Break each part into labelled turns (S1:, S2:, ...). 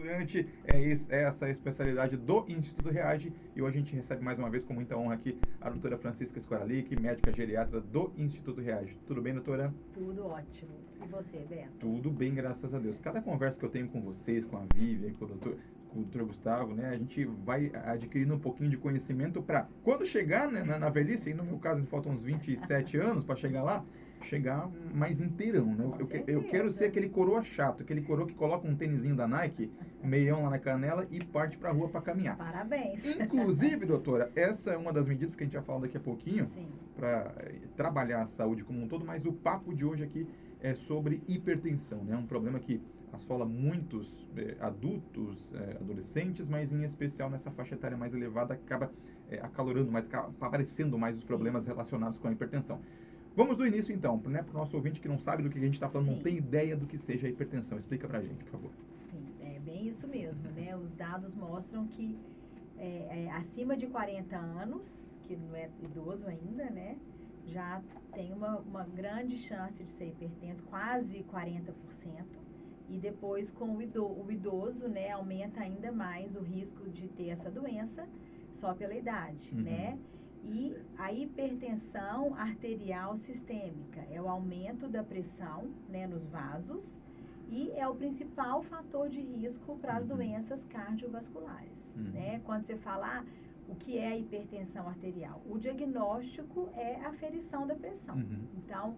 S1: Durante essa especialidade do Instituto Reage, e hoje a gente recebe mais uma vez com muita honra aqui a doutora Francisca Scoralic, médica geriatra do Instituto Reage. Tudo bem, doutora?
S2: Tudo ótimo. E você, Beto?
S1: Tudo bem, graças a Deus. Cada conversa que eu tenho com vocês, com a Vivian, com o doutor Gustavo, né, a gente vai adquirindo um pouquinho de conhecimento para quando chegar, né, na velhice, e no meu caso faltam uns 27 anos para chegar lá, chegar mais inteirão, né? Eu quero ser aquele coroa chato, aquele coroa que coloca um tênisinho da Nike, meião lá na canela e parte pra rua para caminhar.
S2: Parabéns.
S1: Inclusive, doutora, essa é uma das medidas que a gente vai falar daqui a pouquinho, para trabalhar a saúde como um todo, mas o papo de hoje aqui é sobre hipertensão, né? Um problema que assola muitos adultos, adolescentes, mas em especial nessa faixa etária mais elevada, acaba acalorando mais, acaba aparecendo mais os problemas relacionados com a hipertensão. Vamos do início então, né, para o nosso ouvinte que não sabe do que a gente está falando, não tem ideia do que seja a hipertensão. Explica para a gente, por favor.
S2: Sim, é bem isso mesmo, né? Os dados mostram que acima de 40 anos, que não é idoso ainda, né? Já tem uma grande chance de ser hipertenso, quase 40%. E depois com o idoso, né, aumenta ainda mais o risco de ter essa doença só pela idade, né? E a hipertensão arterial sistêmica é o aumento da pressão, né, nos vasos e é o principal fator de risco para as doenças cardiovasculares, né? Quando você fala o que é a hipertensão arterial, o diagnóstico é a aferição da pressão. Então,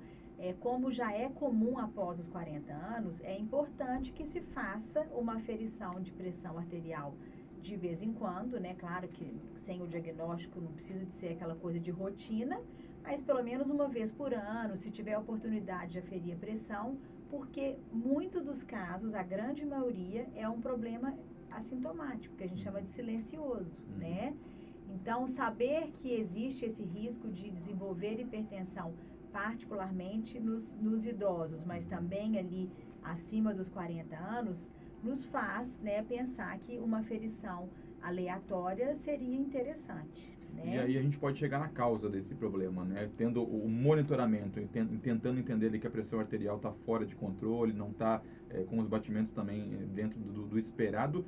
S2: como já é comum após os 40 anos, é importante que se faça uma aferição de pressão arterial de vez em quando, né? Claro que sem o diagnóstico não precisa de ser aquela coisa de rotina, mas pelo menos uma vez por ano, se tiver a oportunidade de aferir a pressão, porque muito dos casos, a grande maioria, é um problema assintomático, que a gente chama de silencioso, né? Então, saber que existe esse risco de desenvolver hipertensão, particularmente nos idosos, mas também ali acima dos 40 anos, nos faz, né, pensar que uma aferição aleatória seria interessante, né?
S1: E aí a gente pode chegar na causa desse problema, né? Tendo o monitoramento, tentando entender que a pressão arterial está fora de controle, não está com os batimentos também dentro do esperado.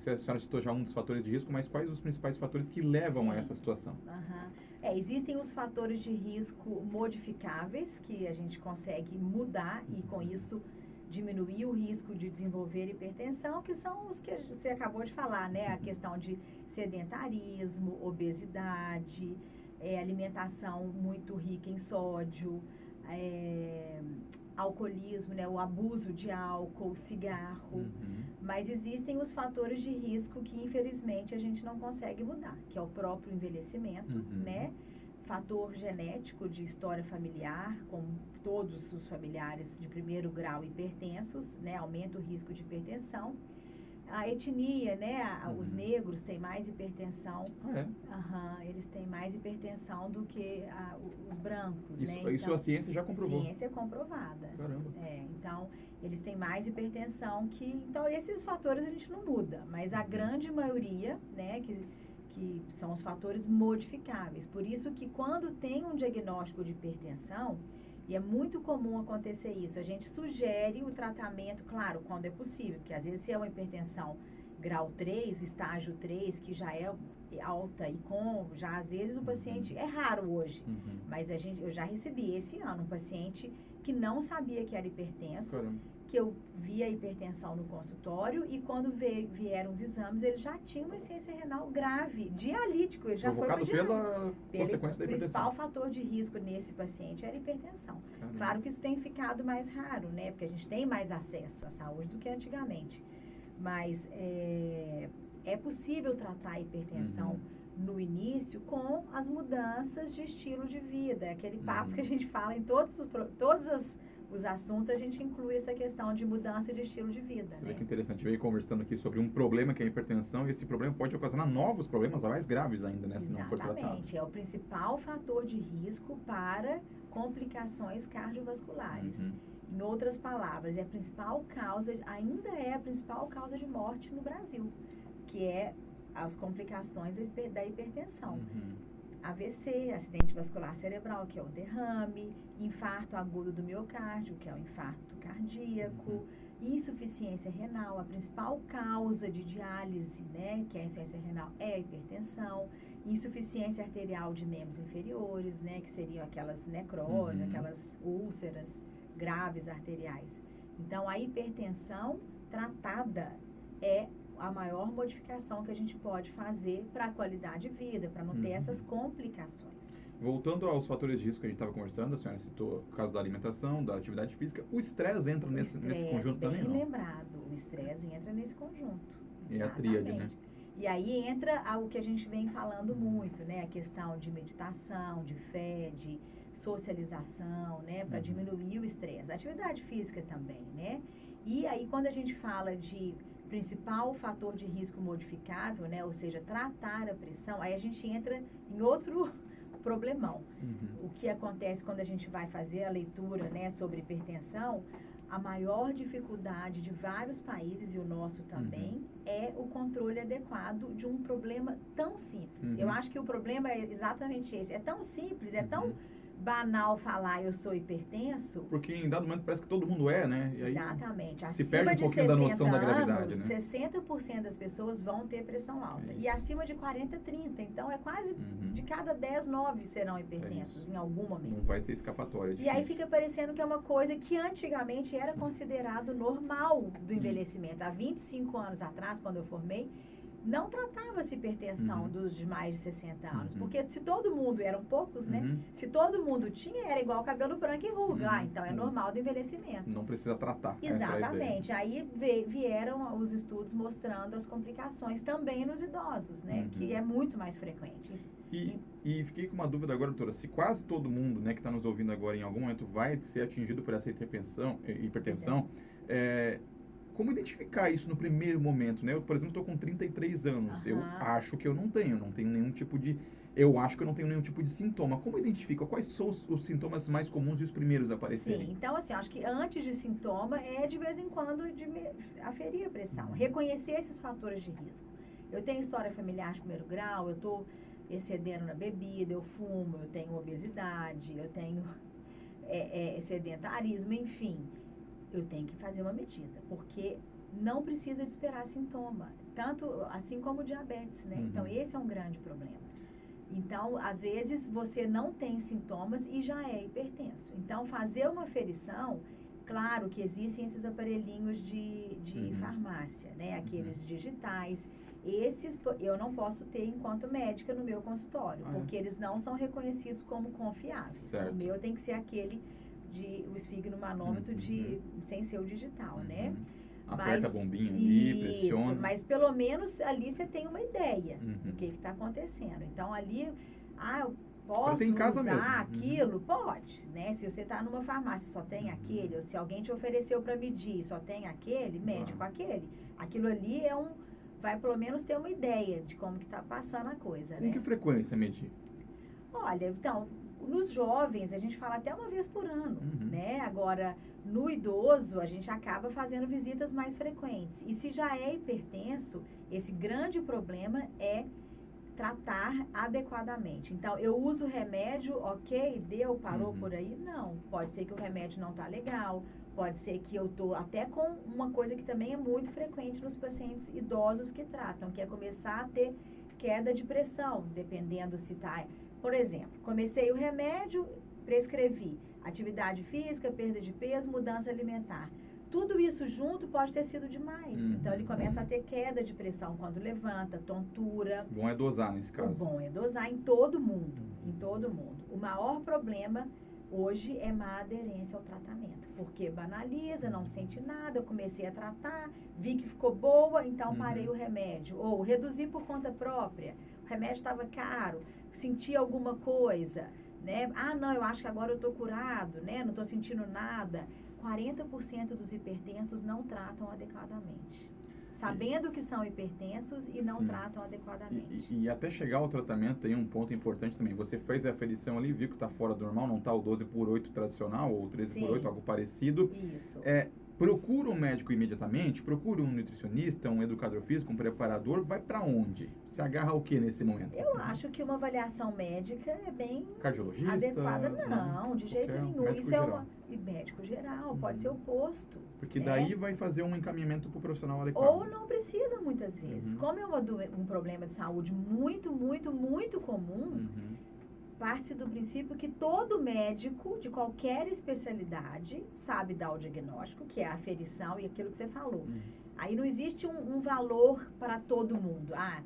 S1: Se a senhora citou já um dos fatores de risco, mas quais os principais fatores que levam a essa situação?
S2: Existem os fatores de risco modificáveis, que a gente consegue mudar e com isso diminuir o risco de desenvolver hipertensão, que são os que você acabou de falar, né? A questão de sedentarismo, obesidade, alimentação muito rica em sódio, alcoolismo, né? O abuso de álcool, cigarro. Mas existem os fatores de risco que, infelizmente, a gente não consegue mudar, que é o próprio envelhecimento, né? Fator genético de história familiar, com todos os familiares de primeiro grau hipertensos, né, aumenta o risco de hipertensão. A etnia, né, os negros têm mais hipertensão, eles têm mais hipertensão do que os brancos,
S1: isso,
S2: né?
S1: Então, isso a ciência já comprovou.
S2: Ciência comprovada.
S1: Caramba.
S2: Então, eles têm mais hipertensão então esses fatores a gente não muda, mas a grande maioria, né, que são os fatores modificáveis. Por isso que quando tem um diagnóstico de hipertensão, e é muito comum acontecer isso, a gente sugere o tratamento, claro, quando é possível, porque às vezes se é uma hipertensão grau 3, estágio 3, que já é alta e já às vezes o paciente, é raro hoje, mas eu já recebi esse ano um paciente que não sabia que era hipertenso, que eu vi a hipertensão no consultório e quando vieram os exames, ele já tinha uma insuficiência renal grave, dialítico, ele já
S1: provocado
S2: foi para
S1: pela consequência da hipertensão. O
S2: principal fator de risco nesse paciente era a hipertensão. Claro que isso tem ficado mais raro, né? Porque a gente tem mais acesso à saúde do que antigamente. Mas é possível tratar a hipertensão no início com as mudanças de estilo de vida. Aquele papo que a gente fala em todos os assuntos, a gente inclui essa questão de mudança de estilo de vida.
S1: Você vê que interessante, veio conversando aqui sobre um problema que é a hipertensão, e esse problema pode ocasionar novos problemas mais graves ainda, né? Se não for tratado.
S2: Exatamente, é o principal fator de risco para complicações cardiovasculares. Em outras palavras, ainda é a principal causa de morte no Brasil, que é as complicações da hipertensão. AVC, acidente vascular cerebral, que é o derrame, infarto agudo do miocárdio, que é o infarto cardíaco, Insuficiência renal, a principal causa de diálise, né, que é a insuficiência renal, é a hipertensão. Insuficiência arterial de membros inferiores, né, que seriam aquelas necroses, aquelas úlceras graves arteriais. Então, a hipertensão tratada é a maior modificação que a gente pode fazer para a qualidade de vida, para não ter essas complicações.
S1: Voltando aos fatores de risco que a gente estava conversando, a senhora citou o caso da alimentação, da atividade física, o estresse entra nesse conjunto também, não?
S2: Bem lembrado, o estresse entra nesse conjunto.
S1: É a tríade, né?
S2: E aí entra o que a gente vem falando muito, né? A questão de meditação, de fé, de socialização, né? Para diminuir o estresse. Atividade física também, né? E aí quando a gente fala de principal fator de risco modificável, né? Ou seja, tratar a pressão, aí a gente entra em outro problemão. O que acontece quando a gente vai fazer a leitura, né, sobre hipertensão, a maior dificuldade de vários países, e o nosso também, é o controle adequado de um problema tão simples. Eu acho que o problema é exatamente esse. É tão simples, é tão banal falar eu sou hipertenso.
S1: Porque em dado momento parece que todo mundo é, né? E aí
S2: exatamente.
S1: Se perde um pouquinho da noção da gravidade, né?
S2: 60% das pessoas vão ter pressão alta. E acima de 40, 30. Então, é quase de cada 10, 9 serão hipertensos em algum momento.
S1: Não vai ter escapatória.
S2: E aí fica parecendo que é uma coisa que antigamente era considerado normal do envelhecimento. Há 25 anos atrás, quando eu formei, não tratava-se hipertensão dos de mais de 60 anos. Porque se todo mundo, eram poucos, né? Se todo mundo tinha, era igual cabelo branco e ruga. Então é normal do envelhecimento.
S1: Não precisa tratar.
S2: Exatamente. Aí vieram os estudos mostrando as complicações também nos idosos, né? Que é muito mais frequente.
S1: E fiquei com uma dúvida agora, doutora. Se quase todo mundo, né, que está nos ouvindo agora em algum momento vai ser atingido por essa hipertensão, como identificar isso no primeiro momento, né? Eu, por exemplo, estou com 33 anos. Eu acho que eu não tenho nenhum tipo de... Eu acho que eu não tenho nenhum tipo de sintoma. Como identifica? Quais são os sintomas mais comuns e os primeiros a aparecerem?
S2: Sim, então assim, acho que antes de sintoma é de vez em quando aferir a pressão. Reconhecer esses fatores de risco. Eu tenho história familiar de primeiro grau, eu estou excedendo na bebida, eu fumo, eu tenho obesidade, eu tenho sedentarismo, enfim. Eu tenho que fazer uma medida, porque não precisa de esperar sintoma, tanto assim como o diabetes, né? Então, esse é um grande problema. Então, às vezes, você não tem sintomas e já é hipertenso. Então, fazer uma aferição, claro que existem esses aparelhinhos de farmácia, né? Aqueles digitais. Esses eu não posso ter enquanto médica no meu consultório, porque eles não são reconhecidos como confiáveis.
S1: Certo.
S2: O meu tem que ser aquele o esfigmomanômetro sem ser o digital, né?
S1: Aperta a bombinha ali, pressiona.
S2: Isso, mas pelo menos ali você tem uma ideia do que está acontecendo. Então ali, eu posso usar aquilo? Pode, né? Se você está numa farmácia só tem aquele, ou se alguém te ofereceu para medir só tem aquele, mede com aquele. Aquilo ali vai pelo menos ter uma ideia de como que está passando a coisa, né?
S1: Com que frequência medir?
S2: Olha, então, nos jovens, a gente fala até uma vez por ano, né? Agora, no idoso, a gente acaba fazendo visitas mais frequentes. E se já é hipertenso, esse grande problema é tratar adequadamente. Então, eu uso remédio, ok, parou por aí? Não. Pode ser que o remédio não tá legal, pode ser que eu tô até com uma coisa que também é muito frequente nos pacientes idosos que tratam, que é começar a ter queda de pressão, dependendo se tá... Por exemplo, comecei o remédio, prescrevi atividade física, perda de peso, mudança alimentar. Tudo isso junto pode ter sido demais. Então, ele começa a ter queda de pressão quando levanta, tontura.
S1: Bom é dosar nesse caso.
S2: O bom é dosar em todo mundo, em todo mundo. O maior problema hoje é má aderência ao tratamento, porque banaliza, não sente nada, eu comecei a tratar, vi que ficou boa, então parei o remédio. Ou reduzi por conta própria, o remédio estava caro, senti alguma coisa, né? Não, eu acho que agora eu estou curado, né? Não estou sentindo nada. 40% dos hipertensos não tratam adequadamente. Sabendo que são hipertensos e não tratam adequadamente.
S1: E até chegar ao tratamento tem um ponto importante também. Você fez a aferição ali, viu que está fora do normal, não está o 12/8 tradicional ou o 13/8, algo parecido.
S2: Isso.
S1: procura um médico imediatamente, procura um nutricionista, um educador físico, um preparador, vai para onde? Se agarra ao que nesse momento?
S2: Eu acho que uma avaliação médica é bem
S1: cardiologista,
S2: adequada. Não, de jeito nenhum.
S1: Médico
S2: Isso
S1: geral.
S2: E médico geral, pode ser o posto.
S1: Porque daí vai fazer um encaminhamento para o profissional adequado.
S2: Ou não precisa muitas vezes. Como é um problema de saúde muito, muito, muito comum, parte do princípio que todo médico de qualquer especialidade sabe dar o diagnóstico, que é a aferição e aquilo que você falou. Aí não existe um valor para todo mundo. A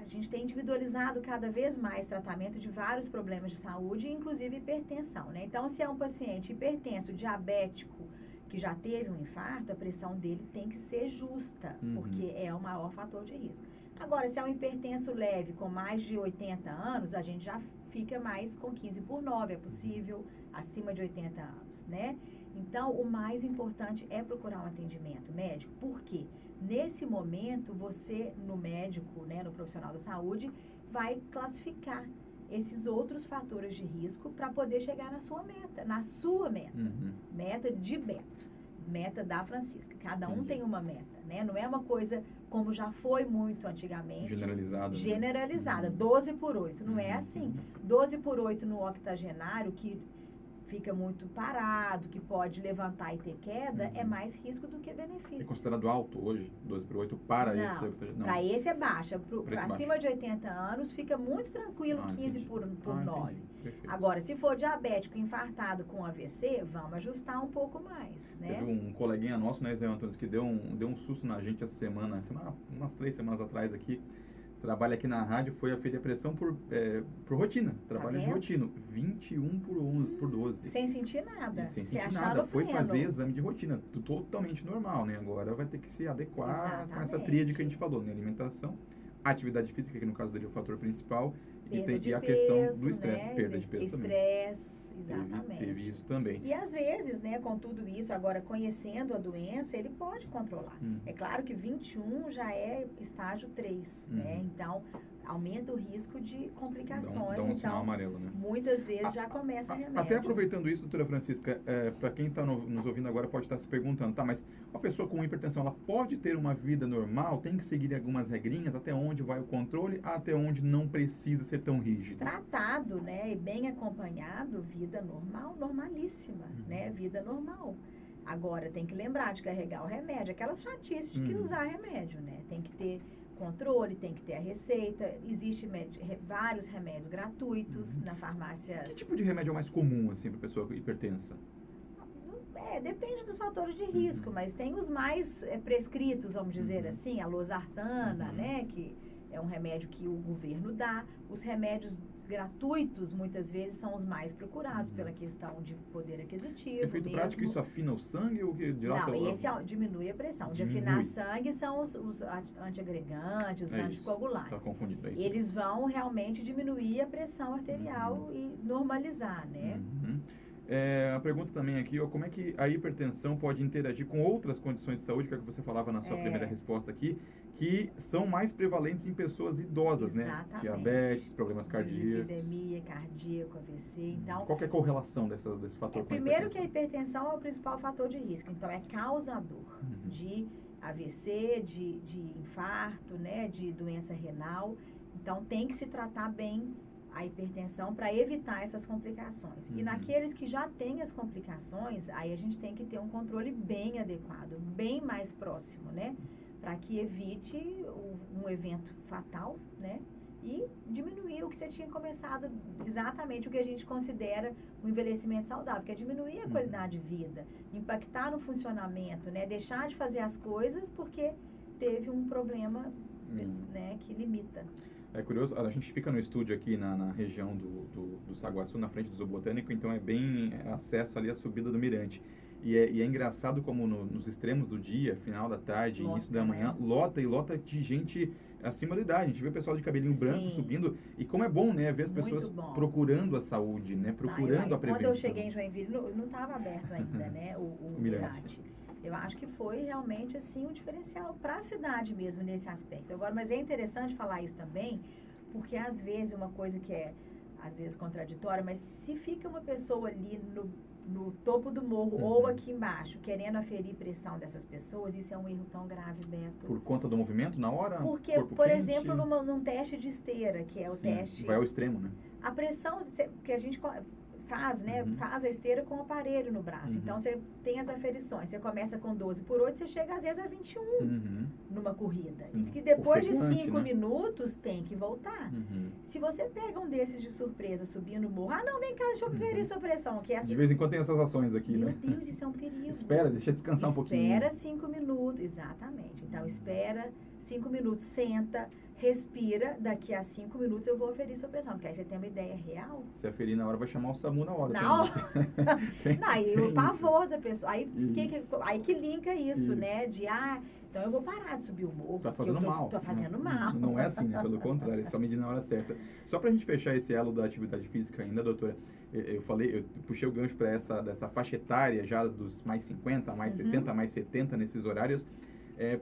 S2: gente tem individualizado cada vez mais tratamento de vários problemas de saúde, inclusive hipertensão, né? Então, se é um paciente hipertenso, diabético, que já teve um infarto, a pressão dele tem que ser justa, porque é o maior fator de risco. Agora, se é um hipertenso leve com mais de 80 anos, a gente já fica mais com 15/9, é possível, acima de 80 anos, né? Então, o mais importante é procurar um atendimento médico, porque nesse momento, você, no médico, né, no profissional da saúde, vai classificar esses outros fatores de risco para poder chegar na sua meta, meta de Beto, meta da Francisca. Cada um tem uma meta, né? Não é uma coisa como já foi muito antigamente. Generalizada, 12/8. Não é assim. 12/8 no octogenário, que fica muito parado, que pode levantar e ter queda, é mais risco do que benefício.
S1: É considerado alto hoje, 12/8, para esse?
S2: Não, para esse é baixa. Para acima de 80 anos, fica muito tranquilo 15/9. Agora, se for diabético, infartado com AVC, vamos ajustar um pouco mais, né?
S1: Teve um coleguinha nosso, né, Zé Antônio, que deu um susto na gente essa semana, umas 3 semanas atrás aqui, trabalha aqui na rádio, foi aferir a pressão por rotina, trabalho de rotina, 21/12.
S2: Sem sentir nada.
S1: Sem sentir nada, foi fazer exame de rotina, totalmente normal, né? Agora vai ter que se adequar com essa tríade que a gente falou, né? Alimentação, atividade física, que no caso dele é o fator principal, e a questão do estresse, né? Perda de peso também.
S2: Exatamente.
S1: Teve isso também.
S2: E às vezes, né, com tudo isso, agora conhecendo a doença, ele pode controlar. É claro que 21 já é estágio 3, né? Então, aumenta o risco de complicações.
S1: Dá um
S2: então,
S1: sinal amarelo, né?
S2: Muitas vezes já começa remédio.
S1: Até aproveitando isso, doutora Francisca, para quem está nos ouvindo agora pode estar se perguntando, tá, mas uma pessoa com hipertensão, ela pode ter uma vida normal, tem que seguir algumas regrinhas, até onde vai o controle, até onde não precisa ser tão rígido?
S2: Tratado, né, e bem acompanhado, vida normal, normalíssima, né, vida normal. Agora, tem que lembrar de carregar o remédio, aquelas chatices de que usar remédio, né, tem que ter controle, tem que ter a receita, existe vários remédios gratuitos na farmácia.
S1: Que tipo de remédio é o mais comum, assim, para pessoa hipertensa?
S2: Depende dos fatores de risco, mas tem os mais prescritos, vamos dizer assim, a losartana, né, que é um remédio que o governo dá. Os remédios gratuitos, muitas vezes, são os mais procurados pela questão de poder aquisitivo.
S1: Efeito prático, isso afina o sangue ou que dilata?
S2: Não, esse diminui a pressão. De afinar sangue são os antiagregantes, os anticoagulantes.
S1: Está confundido, é isso.
S2: Eles vão realmente diminuir a pressão arterial e normalizar, né?
S1: A pergunta também aqui, ó, como é que a hipertensão pode interagir com outras condições de saúde, que é o que você falava na sua primeira resposta aqui, que são mais prevalentes em pessoas idosas,
S2: exatamente,
S1: né? Diabetes, problemas cardíacos.
S2: Dislipidemia, cardíaco, AVC, então...
S1: Qual que é a correlação desse fator com a
S2: primeiro que a hipertensão é o principal fator de risco, então é causador de AVC, de infarto, né? De doença renal, então tem que se tratar bem a hipertensão para evitar essas complicações. E naqueles que já têm as complicações, aí a gente tem que ter um controle bem adequado, bem mais próximo, né? Para que evite um evento fatal, né? E diminuir o que você tinha começado, exatamente o que a gente considera o envelhecimento saudável, que é diminuir a qualidade de vida, impactar no funcionamento, né? Deixar de fazer as coisas porque teve um problema, né, que limita.
S1: É curioso, a gente fica no estúdio aqui na região do Saguaçu, na frente do Zoobotânico, então é bem acesso ali à subida do Mirante. E é engraçado como nos extremos do dia, final da tarde, início da manhã, lota de gente acima da idade. A gente vê o pessoal de cabelinho branco subindo. E como é bom, né? Ver as pessoas procurando a saúde, né? Procurando a prevenção.
S2: Quando eu cheguei em Joinville, não estava aberto ainda, né? O Mirante. Eu acho que foi realmente, assim, um diferencial para a cidade mesmo, nesse aspecto. Agora, mas é interessante falar isso também, porque às vezes uma coisa que é, às vezes, contraditória, mas se fica uma pessoa ali no topo do morro ou aqui embaixo, querendo aferir pressão dessas pessoas, isso é um erro tão grave, Beto.
S1: Por conta do movimento na hora?
S2: Porque,
S1: corpo
S2: por
S1: quente?
S2: exemplo, num teste de esteira, que é o teste...
S1: Vai ao extremo, né?
S2: A pressão que a gente faz, né? Faz a esteira com o aparelho no braço. Então, você tem as aferições. Você começa com 12/8, você chega às vezes a 21 numa corrida. E que depois de 5 minutos tem que voltar. Se você pega um desses de surpresa, subindo o morro, não, vem cá, deixa eu ferir sua pressão. Que é assim,
S1: de vez em quando tem essas ações aqui,
S2: meu
S1: né?
S2: Meu Deus, isso é um perigo.
S1: Espera, deixa descansar um pouquinho.
S2: Espera 5 minutos, exatamente. Então, espera 5 minutos, senta, respira, daqui a 5 minutos eu vou aferir sua pressão, porque aí você tem uma ideia real.
S1: Se aferir na hora, vai chamar o SAMU na hora.
S2: Na hora. Aí o pavor da pessoa. Aí que linka isso, né? De, então eu vou parar de subir o morro.
S1: Tá fazendo mal.
S2: Tô fazendo mal.
S1: Não é assim, né? Pelo contrário, é só medir na hora certa. Só pra gente fechar esse elo da atividade física ainda, doutora, eu puxei o gancho para dessa faixa etária já dos mais 50, mais 60, mais 70 nesses horários.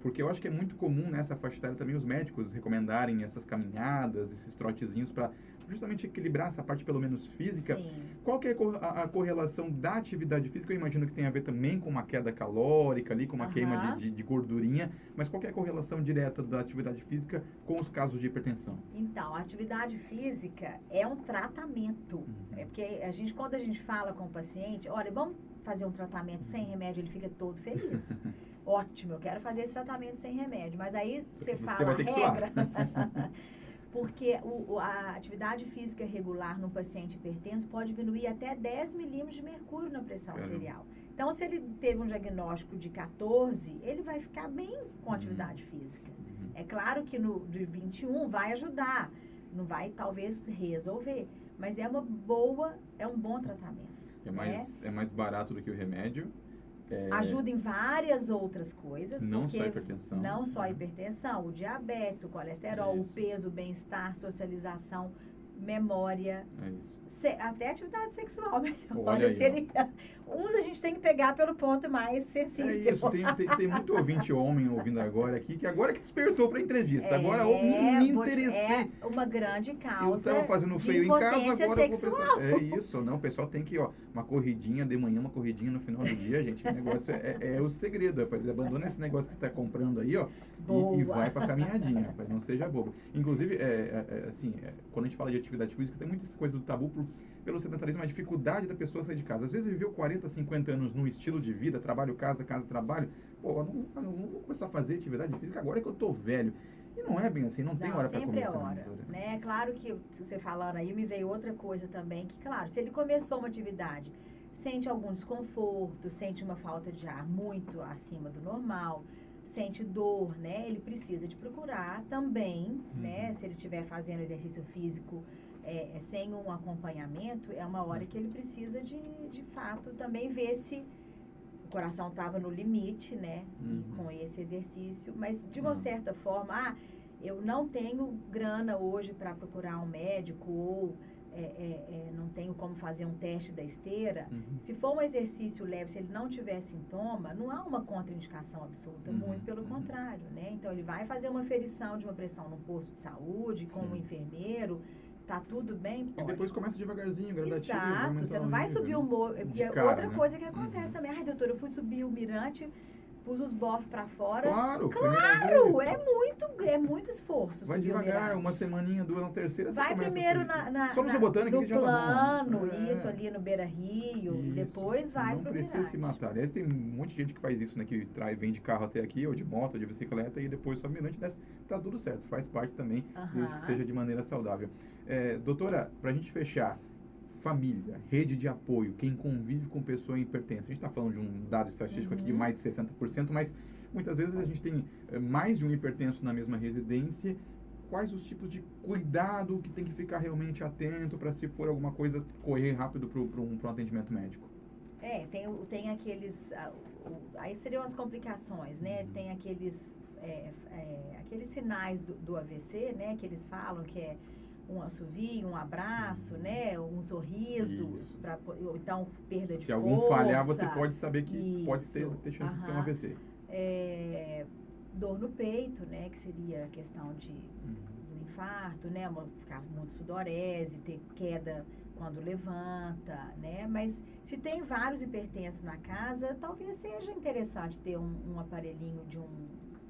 S1: Porque eu acho que é muito comum nessa faixa etária também os médicos recomendarem essas caminhadas, esses trotezinhos para justamente equilibrar essa parte pelo menos física.
S2: Sim.
S1: Qual que é a correlação da atividade física? Eu imagino que tem a ver também com uma queda calórica ali, com uma queima de gordurinha, mas qual que é a correlação direta da atividade física com os casos de hipertensão?
S2: Então, a atividade física é um tratamento. É porque quando a gente fala com o paciente, olha, vamos fazer um tratamento sem remédio, ele fica todo feliz. Ótimo, eu quero fazer esse tratamento sem remédio. Mas aí você fala a regra. Porque a atividade física regular no paciente hipertenso pode diminuir até 10 milímetros de mercúrio na pressão arterial. Então, se ele teve um diagnóstico de 14, ele vai ficar bem com atividade física. É claro que no de 21 vai ajudar, não vai talvez resolver, mas é um bom tratamento.
S1: É mais barato do que o remédio.
S2: Ajuda em várias outras coisas.
S1: Não só a hipertensão.
S2: Não só a hipertensão, o diabetes, o colesterol, o peso, o bem-estar, socialização, memória.
S1: É isso.
S2: Até atividade sexual.
S1: Olha aí,
S2: uns a gente tem que pegar pelo ponto mais sensível.
S1: É isso, tem muito ouvinte homem ouvindo agora aqui, que agora que despertou para a entrevista. Agora eu me interessei.
S2: É uma grande causa.
S1: Eu estava fazendo feio em casa, agora
S2: sexual.
S1: eu vou prestar. É isso, não, o pessoal tem que, uma corridinha de manhã, uma corridinha no final do dia, gente. O negócio é o segredo, rapaz. Abandona esse negócio que você está comprando aí, e vai para caminhadinha, rapaz. Não seja bobo. Inclusive, quando a gente fala de atividade física, tem muita coisa do tabu pelo sedentarismo, a dificuldade da pessoa sair de casa. Às vezes viveu 40, 50 anos num estilo de vida, trabalho, casa, trabalho. Pô, eu não vou começar a fazer atividade física agora que eu tô velho. E não é bem assim, não tem hora para começar.
S2: Sempre é hora, né? É claro que, você falando aí, me veio outra coisa também, que claro, se ele começou uma atividade, sente algum desconforto, sente uma falta de ar muito acima do normal, sente dor, né? Ele precisa de procurar também, né? Se ele estiver fazendo exercício físico sem um acompanhamento, é uma hora que ele precisa de fato também ver se o coração estava no limite, né? E com esse exercício, mas de uma certa forma, eu não tenho grana hoje para procurar um médico ou não tenho como fazer um teste da esteira. Se for um exercício leve, se ele não tiver sintoma, não há uma contraindicação absoluta, muito pelo contrário, né? Então, ele vai fazer uma aferição de uma pressão no posto de saúde, com um enfermeiro, tá tudo bem? Pode.
S1: E depois começa devagarzinho, gradativo.
S2: Exato, você não vai subir o morro. Outra coisa que acontece também, doutora, eu fui subir o mirante, pus os bofs pra fora.
S1: Claro,
S2: é muito esforço.
S1: Vai devagar, uma semaninha, duas, na terceira,
S2: vai primeiro
S1: Só no Botânico,
S2: no plano, isso ali no Beira Rio, e depois vai pro mirante.
S1: Não precisa se matar. Aliás, tem um monte de gente que faz isso, né, que vem de carro até aqui, ou de moto, ou de bicicleta, e depois sobe o mirante, desce. Tá tudo certo, faz parte também, desde que seja de maneira saudável. Doutora, pra gente fechar, família, rede de apoio, quem convive com pessoa hipertensa. A gente está falando de um dado estatístico aqui de mais de 60%, mas muitas vezes a gente tem mais de um hipertenso na mesma residência. Quais os tipos de cuidado que tem que ficar realmente atento para, se for alguma coisa, correr rápido para um atendimento médico?
S2: Tem aqueles... Aí seriam as complicações, né? Tem aqueles sinais do AVC, né? Que eles falam que é um assovio, um abraço, né? Um sorriso, ou então perda de força.
S1: Se algum falhar, você pode saber que pode ter chance de ser um AVC.
S2: Dor no peito, né? Que seria a questão do infarto, né? Ficar muito sudorese, ter queda quando levanta, né? Mas se tem vários hipertensos na casa, talvez seja interessante ter um aparelhinho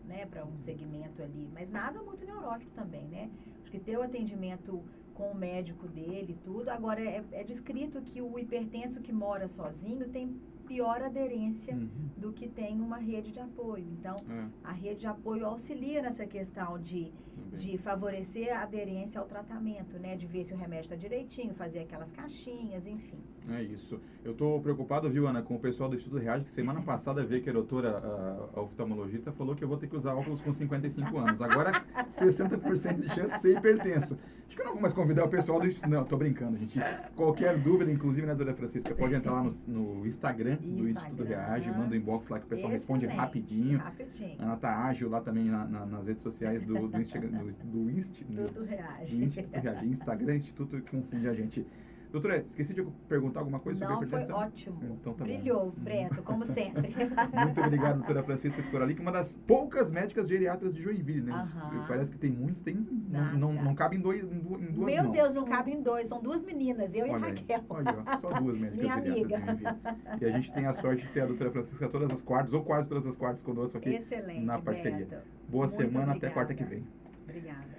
S2: né, para um segmento ali, mas nada muito neurótico também, né? Acho que ter o atendimento com o médico dele e tudo. Agora, é descrito que o hipertenso que mora sozinho tem pior aderência do que tem uma rede de apoio. Então, a rede de apoio auxilia nessa questão de favorecer a aderência ao tratamento, né? De ver se o remédio está direitinho, fazer aquelas caixinhas, enfim.
S1: É isso. Eu estou preocupado, viu, Ana, com o pessoal do Instituto Reage, que semana passada veio que a doutora, a oftalmologista, falou que eu vou ter que usar óculos com 55 anos. Agora, 60% de chance de ser hipertenso. Acho que eu não vou mais convidar o pessoal do Instituto. Não, tô brincando, gente. Qualquer dúvida, inclusive, né, doutora Francisca, pode entrar lá no Instagram do Instituto Reage, manda um inbox lá que o pessoal responde rapidinho. Ela tá ágil lá também nas redes sociais do Instituto Reage. Instagram, Instituto, confunde a gente. Doutora, esqueci de perguntar alguma coisa sobre a hipertensão?
S2: Não, foi ótimo.
S1: Então, tá
S2: Brilhou,
S1: bom.
S2: Breto, como sempre.
S1: Muito obrigado, doutora Francisca Scoralic, uma das poucas médicas geriatras de Joinville, né? Parece que tem muitos, não cabe em duas mãos.
S2: Meu Deus, não cabe em dois, são duas meninas, eu e a Raquel.
S1: Olha, só duas médicas
S2: Minha
S1: geriatras
S2: amiga.
S1: de Joinville. E a gente tem a sorte de ter a doutora Francisca todas as quartas, ou quase todas as quartas conosco aqui.
S2: Excelente,
S1: na parceria.
S2: Beto.
S1: Boa
S2: Muito
S1: semana,
S2: obrigada.
S1: até quarta que vem.
S2: Obrigada.